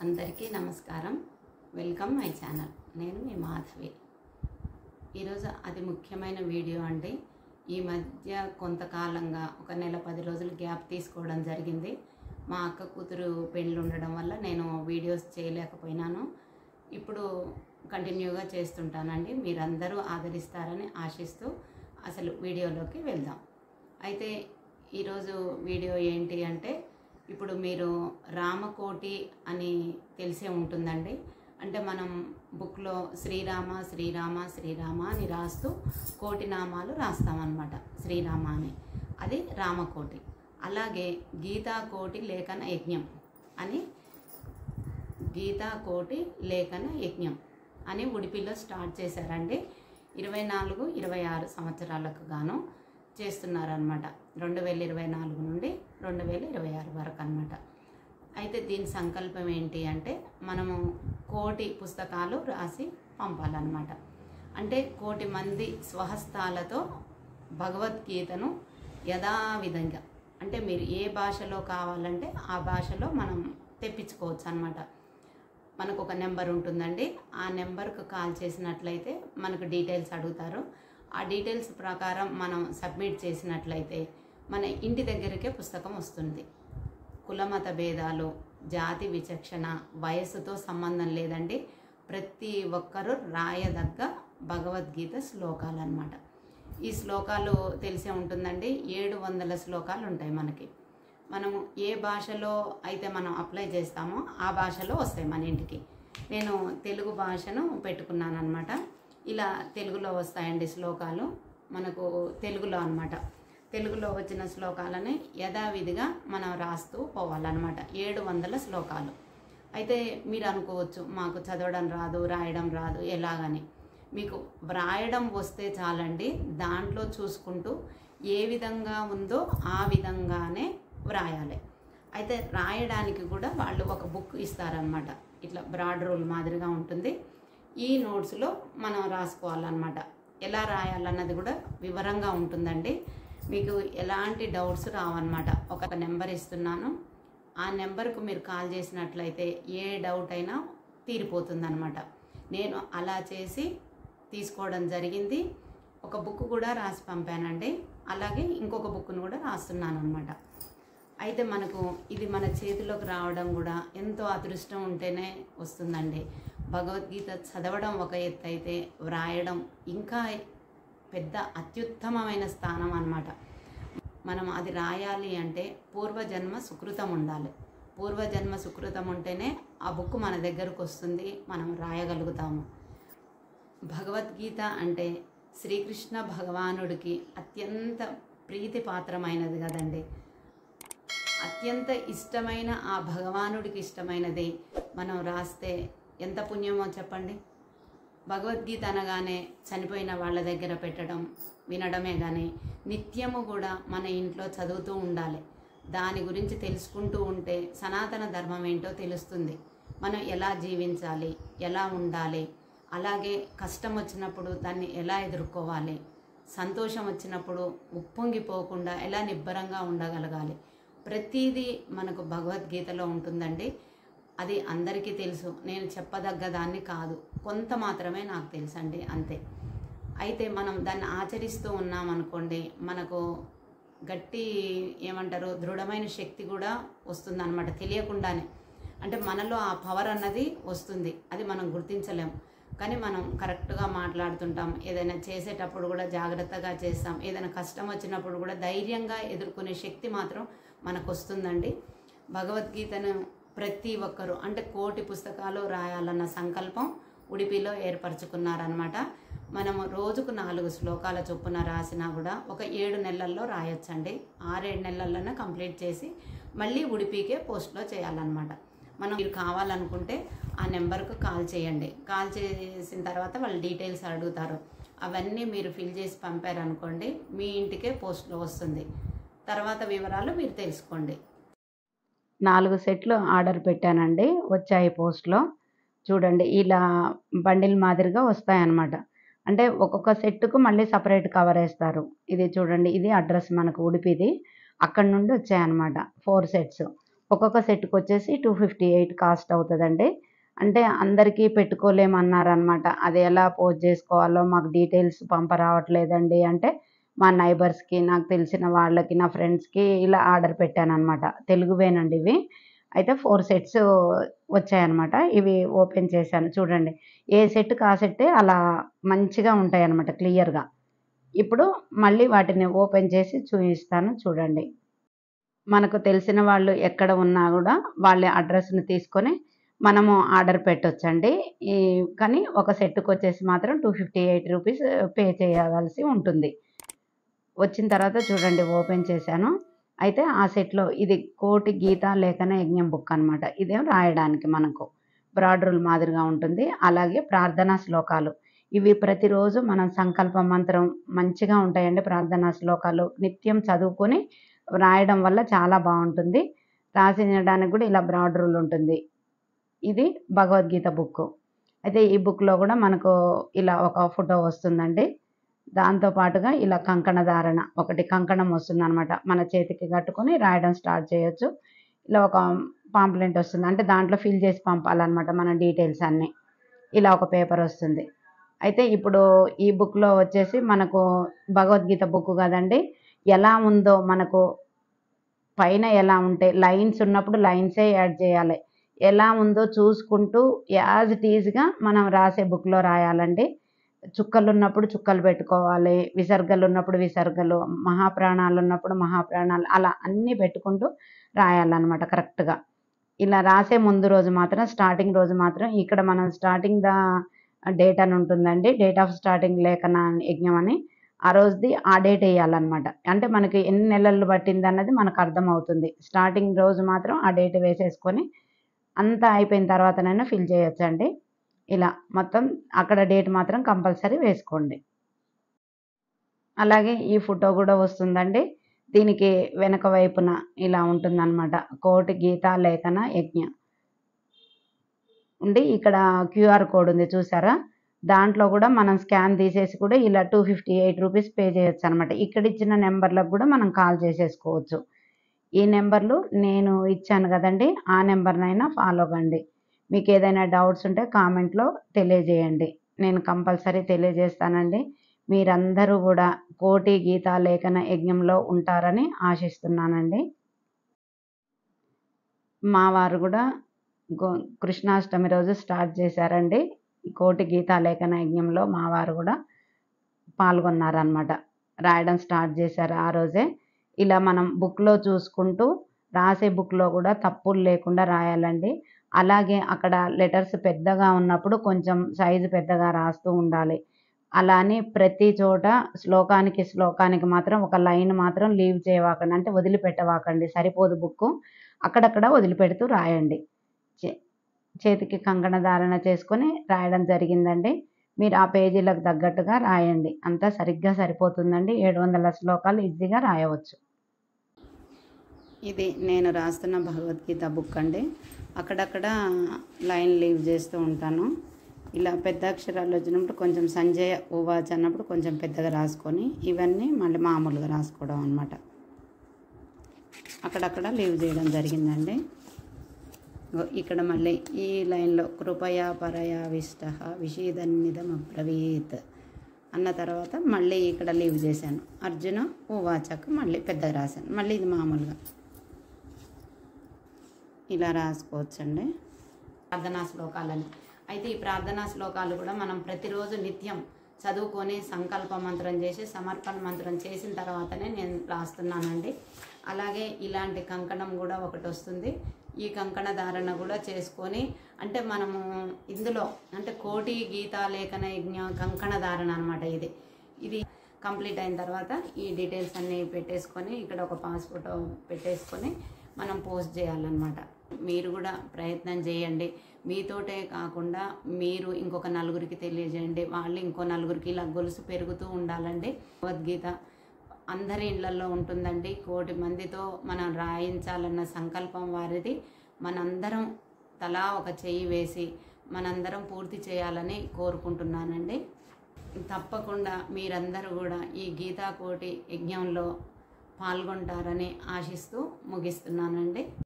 అందరికీ నమస్కారం. Welcome my channel. నేను మీ మాధవి. ఈరోజు అతి ముఖ్యమైన వీడియో అండి. ఈ మధ్య కొంతకాలంగా ఒక నెల 10 రోజులు గ్యాప్ తీసుకోవడం జరిగింది. మా అక్క కూతురు పెళ్ళి ఉండడం వల్ల నేను వీడియోస్ చేయలేకపోయినాను. ఇప్పుడు కంటిన్యూగా చేస్తుంటానండి. మీరందరూ ఆదరిస్తారని ఆశిస్తూ అసలు వీడియోలోకి వెళ్దాం. అయితే ఈరోజు వీడియో ఏంటి అంటే, ఇప్పుడు మీరు రామకోటి అని తెలిసే ఉంటుందండి. అంటే మనం బుక్లో శ్రీరామ శ్రీరామ శ్రీరామ అని రాస్తూ కోటి నామాలు రాస్తామన్నమాట. శ్రీరామ అని, అది రామకోటి. అలాగే గీతాకోటి లేఖన యజ్ఞం అని, గీతాకోటి లేఖన యజ్ఞం అని ఉడిపిలో స్టార్ట్ చేశారండి. 24-26 సంవత్సరాలకు గాను చేస్తున్నారనమాట. 2024 నుండి 2026 వరకు అనమాట. అయితే దీని సంకల్పం ఏంటి అంటే, మనము కోటి పుస్తకాలు రాసి పంపాలన్నమాట. అంటే 1,000,000 మంది స్వహస్తాలతో భగవద్గీతను యథావిధంగా, అంటే మీరు ఏ భాషలో కావాలంటే ఆ భాషలో మనం తెప్పించుకోవచ్చు అనమాట. మనకు ఒక నెంబర్ ఉంటుందండి. ఆ నెంబర్కు కాల్ చేసినట్లయితే మనకు డీటెయిల్స్ అడుగుతారు. ఆ డీటెయిల్స్ ప్రకారం మనం సబ్మిట్ చేసినట్లయితే మన ఇంటి దగ్గరికే పుస్తకం వస్తుంది. కులమత భేదాలు, జాతి విచక్షణ, వయస్సుతో సంబంధం లేదండి. ప్రతి ఒక్కరూ రాయదగ్గ భగవద్గీత శ్లోకాలు అన్నమాట. ఈ శ్లోకాలు తెలిసే ఉంటుందండి. 700 శ్లోకాలు ఉంటాయి మనకి. మనము ఏ భాషలో అయితే మనం అప్లై చేస్తామో ఆ భాషలో వస్తాయి మన ఇంటికి. నేను తెలుగు భాషను పెట్టుకున్నాను అనమాట. ఇలా తెలుగులో వస్తాయండి శ్లోకాలు మనకు, తెలుగులో అనమాట. తెలుగులో వచ్చిన శ్లోకాలని యథావిధిగా మనం రాస్తూ పోవాలన్నమాట. 700 శ్లోకాలు. అయితే మీరు అనుకోవచ్చు, మాకు చదవడం రాదు, రాయడం రాదు ఎలాగని. మీకు వ్రాయడం వస్తే చాలండి. దాంట్లో చూసుకుంటూ ఏ విధంగా ఉందో ఆ విధంగానే వ్రాయాలి. అయితే రాయడానికి కూడా వాళ్ళు ఒక బుక్ ఇస్తారనమాట. ఇట్లా బ్రాడ్ రూల్ మాదిరిగా ఉంటుంది. ఈ నోట్స్లో మనం రాసుకోవాలన్నమాట. ఎలా రాయాలన్నది కూడా వివరంగా ఉంటుందండి. మీకు ఎలాంటి డౌట్స్ రావన్నమాట. ఒక నెంబర్ ఇస్తున్నాను. ఆ నెంబర్కు మీరు కాల్ చేసినట్లయితే ఏ డౌట్ అయినా తీరిపోతుందన్నమాట. నేను అలా చేసి తీసుకోవడం జరిగింది. ఒక బుక్ కూడా రాసి పంపానండి. అలాగే ఇంకొక బుక్ను కూడా రాస్తున్నాను అనమాట. అయితే మనకు ఇది మన చేతిలోకి రావడం కూడా ఎంతో అదృష్టం ఉంటేనే వస్తుందండి. భగవద్గీత చదవడం ఒక ఎత్తు అయితే, వ్రాయడం ఇంకా పెద్ద అత్యుత్తమమైన స్థానం అన్నమాట. మనం అది రాయాలి అంటే పూర్వజన్మ సుకృతం ఉండాలి. పూర్వజన్మ సుకృతం ఉంటేనే ఆ బుక్ మన దగ్గరకు వస్తుంది, మనం రాయగలుగుతాము. భగవద్గీత అంటే శ్రీకృష్ణ భగవానుడికి అత్యంత ప్రీతిపాత్రమైనది కదండి. అత్యంత ఇష్టమైన ఆ భగవానుడికి ఇష్టమైనది మనం రాస్తే ఎంత పుణ్యమో చెప్పండి. భగవద్గీత అనగానే చనిపోయిన వాళ్ళ దగ్గర పెట్టడం, వినడమే కానీ నిత్యము కూడా మన ఇంట్లో చదువుతూ ఉండాలి. దాని గురించి తెలుసుకుంటూ ఉంటే సనాతన ధర్మం ఏంటో తెలుస్తుంది. మనం ఎలా జీవించాలి, ఎలా ఉండాలి, అలాగే కష్టం వచ్చినప్పుడు దాన్ని ఎలా ఎదుర్కోవాలి, సంతోషం వచ్చినప్పుడు ఉప్పొంగిపోకుండా ఎలా నిబ్బరంగా ఉండగలగాలి, ప్రతిదీ మనకు భగవద్గీతలో ఉంటుందండి. అది అందరికీ తెలుసు. నేను చెప్పదగ్గ దాన్ని కాదు, కొంత మాత్రమే నాకు తెలుసండి, అంతే. అయితే మనం దాన్ని ఆచరిస్తూ ఉన్నామనుకోండి, మనకు గట్టి ఏమంటారు, దృఢమైన శక్తి కూడా వస్తుందన్నమాట తెలియకుండానే. అంటే మనలో ఆ పవర్ అన్నది వస్తుంది. అది మనం గుర్తించలేం. కానీ మనం కరెక్ట్గా మాట్లాడుతుంటాం. ఏదైనా చేసేటప్పుడు కూడా జాగ్రత్తగా చేస్తాం. ఏదైనా కష్టం వచ్చినప్పుడు కూడా ధైర్యంగా ఎదుర్కొనే శక్తి మాత్రం మనకు వస్తుందండి. భగవద్గీతను ప్రతి ఒక్కరూ, అంటే 1,000,000 పుస్తకాలు రాయాలన్న సంకల్పం ఉడిపిలో ఏర్పరచుకున్నారనమాట. మనము రోజుకు 4 శ్లోకాల చొప్పున రాసినా కూడా ఒక 7 నెలల్లో రాయొచ్చండి. 6-7 నెలల్లోనే కంప్లీట్ చేసి మళ్ళీ ఉడిపికే పోస్ట్లో చేయాలన్నమాట. మనం మీరు కావాలనుకుంటే ఆ నెంబర్కు కాల్ చేయండి. కాల్ చేసిన తర్వాత వాళ్ళు డీటెయిల్స్ అడుగుతారు. అవన్నీ మీరు ఫిల్ చేసి పంపారనుకోండి, మీ ఇంటికే పోస్ట్లో వస్తుంది. తర్వాత వివరాలు మీరు తెలుసుకోండి. 4 సెట్లు ఆర్డర్ పెట్టానండి, వచ్చాయి పోస్ట్లో. చూడండి, ఇలా బండిల్ మాదిరిగా వస్తాయన్నమాట. అంటే ఒక్కొక్క సెట్టుకు మళ్ళీ సపరేట్ కవర్ వేస్తారు. ఇది చూడండి, ఇది అడ్రస్ మనకు ఉడిపిది. అక్కడి నుండి వచ్చాయన్నమాట 4 సెట్స్. ఒక్కొక్క సెట్‌కి వచ్చేసి 258 కాస్ట్ అవుతదండి. అంటే అందరికీ పెట్టుకోలేమన్నారనమాట. అది ఎలా పోస్ట్ జేసుకోవాలో మాకు డీటెయిల్స్ పంపరావట్లేదండి అంటే, మా నైబర్స్‌కి, నాకు తెలిసిన వాళ్ళకి, నా ఫ్రెండ్స్‌కి ఇలా ఆర్డర్ పెట్టాననమాట. తెలుగువేనండి ఇవి. అయితే 4 సెట్స్ వచ్చాయనమాట. ఇవి ఓపెన్ చేశాను చూడండి. ఏ సెట్‌కి ఆ సెట్టే అలా మంచిగా ఉంటాయనమాట క్లియర్‌గా. ఇప్పుడు మళ్ళీ వాటిని ఓపెన్ చేసి చూయిస్తాను చూడండి. మనకు తెలిసిన వాళ్ళు ఎక్కడ ఉన్నా గూడా వాళ్ళ అడ్రెస్‌ని తీసుకొని మనము ఆర్డర్ పెట్టొచ్చండి. ఈ కానీ ఒక సెట్‌కొచ్చేసి మాత్రం రూ. 258 పే చేయవలసి ఉంటుంది. వచ్చిన తర్వాత చూడండి ఓపెన్ చేశాను. అయితే ఆ సెట్‌లో ఇది కోటి గీతా లేఖన యజ్ఞం బుక్ అనమాట. ఇదేమో రాయడానికి మనకు. బ్రాడ్ రూల్ మాదిరిగా ఉంటుంది. అలాగే ప్రార్థనా శ్లోకాలు. ఇవి ప్రతిరోజు మనం సంకల్ప మంత్రం మంచిగా ఉంటాయండి ప్రార్థనా శ్లోకాలు. నిత్యం చదువుకొని రాయడం వల్ల చాలా బావుంటుంది. రాసినడానికి గూడా ఇలా బ్రాడ్ రూల్ ఉంటుంది. ఇది భగవద్గీత బుక్కు. అయితే ఈ బుక్‌లో గూడా మనకు ఇలా ఒక ఫోటో వస్తుందండి. దాంతో పాటుగా ఇలా కంకణ ధారణ. ఒకటి కంకణం వస్తుందనమాట. మన చేతికి కట్టుకొని రాయడం స్టార్ట్ చేయొచ్చు. ఇలా ఒక పాంప్లెంట్ వస్తుంది. అంటే దాంట్లో ఫిల్ చేసి పంపాలనమాట మన డీటెయిల్స్ అన్నీ. ఇలా ఒక పేపర్ వస్తుంది. అయితే ఇప్పుడు ఈ బుక్‌లో వచ్చేసి మనకు భగవద్గీత బుక్ గదండీ! ఎలా ఉందో మనకు పైన ఎలా ఉంటే లైన్స్ ఉన్నప్పుడు లైన్సే యాడ్ చేయాలి. ఎలా ఉందో చూసుకుంటూ యాజ్ ఇట్ ఈజ్‌గా మనం రాసే బుక్‌లో రాయాలండి. చుక్కలున్నప్పుడు చుక్కలు పెట్టుకోవాలి. విసర్గలున్నప్పుడు విసర్గలు, మహాప్రాణాలున్నప్పుడు మహాప్రాణాలు అలా అన్నీ పెట్టుకుంటూ రాయాలనమాట కరెక్ట్‌గా. ఇలా రాసే ముందు రోజు మాత్రం స్టార్టింగ్ రోజు మాత్రం ఇక్కడ మనం స్టార్టింగ్ డేట్ అని ఉంటుందండి. డేట్ ఆఫ్ స్టార్టింగ్ లేఖన యజ్ఞం అని. ఆ రోజుది ఆ డేట్ ఎయ్యాలనమాట. అంటే మనకి ఎన్ని నెలలు పట్టిందన్నది మనకు అర్థమవుతుంది. స్టార్టింగ్ రోజు మాత్రం ఆ డేట్ వేసేసుకొని అంతా అయిపోయిన తర్వాతనైనా ఫిల్ చేయొచ్చండి. ఇలా మొత్తం అక్కడ డేట్ మాత్రం కంపల్సరీ వేసుకోండి. అలాగే ఈ ఫోటో గూడా వస్తుందండి. దీనికి వెనక వైపున ఇలా ఉంటుందనమాట. కోటి గీతా లేఖన యజ్ఞ. ఉండి ఇక్కడ క్యూఆర్ కోడ్ ఉంది చూసారా? దాంట్లో గూడా మనం స్కాన్ తీసేసి కూడా ఇలా రూ. 258 పే చేయొచ్చనమాట. ఇక్కడిచ్చిన నంబర్‌లకు గూడా మనం కాల్ చేసేసుకోవచ్చు. ఈ నంబర్‌లు నేను ఇచ్చాను గదండీ! ఆ నంబర్‌నైనా ఫాలో కండి. మీకేదైనా డౌట్స్ ఉంటే కామెంట్‌లో తెలియజేయండి. నేను కంపల్సరీ తెలియజేస్తానండి. మీరందరూ గూడా కోటి గీతా లేఖన యజ్ఞంలో ఉంటారని ఆశిస్తున్నానండి. మా వారు గూడా గో కృష్ణాష్టమి రోజు స్టార్ట్ చేశారండి. కోటి గీతా లేఖన యజ్ఞంలో మా వారు గూడా పాల్గొన్నారనమాట. రాయడం స్టార్ట్ చేశారు ఆ రోజే. ఇలా మనం బుక్‌లో చూసుకుంటూ రాసే బుక్‌లో గూడా తప్పులు లేకుండా రాయాలండి. అలాగే అక్కడ లెటర్స్ పెద్దగా ఉన్నప్పుడు కొంచెం సైజు పెద్దగా రాస్తూ ఉండాలి. అలా అని ప్రతి చోట శ్లోకానికి మాత్రం ఒక లైన్ మాత్రం లీవ్ చేయవాకండి. అంటే వదిలిపెట్టవాకండి. సరిపోదు బుక్కు. అక్కడక్కడ వదిలిపెడుతూ రాయండి. చే చేతికి కంకణ ధారణ చేసుకొని రాయడం జరిగిందండి. మీరు ఆ పేజీలకు తగ్గట్టుగా రాయండి. అంతా సరిగ్గా సరిపోతుందండి. 700 శ్లోకాలు ఈజీగా రాయవచ్చు. ఇది నేను రాస్తున్న భగవద్గీత బుక్ అండి. అక్కడక్కడ లైన్ లీవ్ చేస్తూ ఉంటాను. ఇలా పెద్ద అక్షరాలు వచ్చినప్పుడు కొంచెం సంజయ ఉవాచ్ అన్నప్పుడు కొంచెం పెద్దగా రాసుకొని ఇవన్నీ మళ్ళీ మామూలుగా రాసుకోవడం అనమాట. అక్కడక్కడ లీవ్ చేయడం జరిగిందండి. ఇక్కడ మళ్ళీ ఈ లైన్లో కృపయా పరయావిష్టః విషీదన్నిదమబ్రవీత్ అన్న తర్వాత మళ్ళీ ఇక్కడ లీవ్ చేశాను. అర్జున ఉవాచకు మళ్ళీ పెద్దగా రాశాను. మళ్ళీ ఇది మామూలుగా ఇలా రాసుకోవచ్చండి. ప్రార్థనా శ్లోకాలని అయితే ఈ ప్రార్థనా శ్లోకాలు కూడా మనం ప్రతిరోజు నిత్యం చదువుకొని సంకల్ప మంత్రం చేసి సమర్పణ మంత్రం చేసిన తర్వాతనే నేను రాస్తున్నానండి. అలాగే ఇలాంటి కంకణం కూడా ఒకటి వస్తుంది. ఈ కంకణ ధారణ కూడా చేసుకొని అంటే మనము ఇందులో అంటే కోటి గీతా లేఖన యజ్ఞ కంకణ ధారణ అనమాట. ఇది కంప్లీట్ అయిన తర్వాత ఈ డీటెయిల్స్ అన్నీ పెట్టేసుకొని ఇక్కడ ఒక పాస్పోర్ట్ పెట్టేసుకొని మనం పోస్ట్ చేయాలన్నమాట. మీరు కూడా ప్రయత్నం చేయండి. మీతోటే కాకుండా మీరు ఇంకొక నలుగురికి తెలియజేయండి. వాళ్ళు ఇంకో నలుగురికి ఇలా గొలుసు పెరుగుతూ ఉండాలండి. భగవద్గీత అందరి ఇళ్లలో ఉంటుందండి. 1,00,00,000 మందితో మనం రాయించాలన్న సంకల్పం వారిది. మనందరం తలా ఒక చెయ్యి వేసి మనందరం పూర్తి చేయాలని కోరుకుంటున్నానండి. తప్పకుండా మీరందరూ కూడా ఈ గీతా కోటి యజ్ఞంలో పాల్గొంటారని ఆశిస్తూ ముగిస్తున్నానండి.